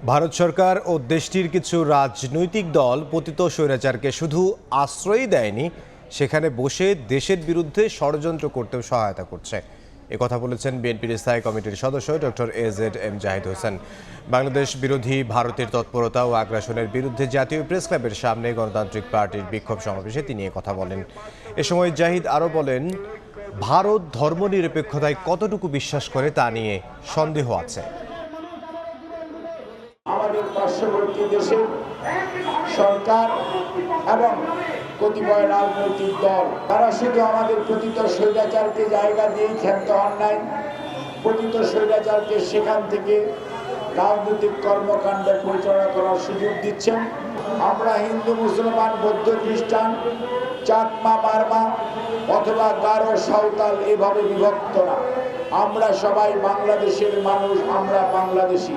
ভারত সরকার ও দেশটির কিছু রাজনৈতিক দল পতিত স্বৈরাচারকে শুধু আশ্রয়ই দেয়নি, সেখানে বসে দেশের বিরুদ্ধে ষড়যন্ত্র করতেও সহায়তা করছে। কথা বলেছেন বিএনপির স্থায়ী কমিটির সদস্য ডক্টর এজেড জাহিদ হোসেন। বাংলাদেশ বিরোধী ভারতের তৎপরতা ও আগ্রাসনের বিরুদ্ধে জাতীয় প্রেস ক্লাবের সামনে গণতান্ত্রিক পার্টির বিক্ষোভ সমাবেশে তিনি কথা বলেন। এ সময় জাহিদ আরও বলেন, ভারত ধর্মনিরপেক্ষতায় কতটুকু বিশ্বাস করে তা নিয়ে সন্দেহ আছে। আমাদের পার্শ্ববর্তী দেশের সরকার এবং কতিপয় রাজনৈতিক দল তারা শুধু আমাদের পতিত স্বৈরাচারকে জায়গা দিয়েই ক্ষান্ত হন নাই, পতিত স্বৈরাচারকে সেখান থেকে রাজনৈতিক কর্মকাণ্ড পরিচালনা করার সুযোগ দিচ্ছেন। আমরা হিন্দু, মুসলমান, বৌদ্ধ, খ্রিস্টান, চাকমা, মারমা অথবা গারো, সাঁওতাল এভাবে বিভক্ত না। আমরা সবাই বাংলাদেশের মানুষ, আমরা বাংলাদেশি।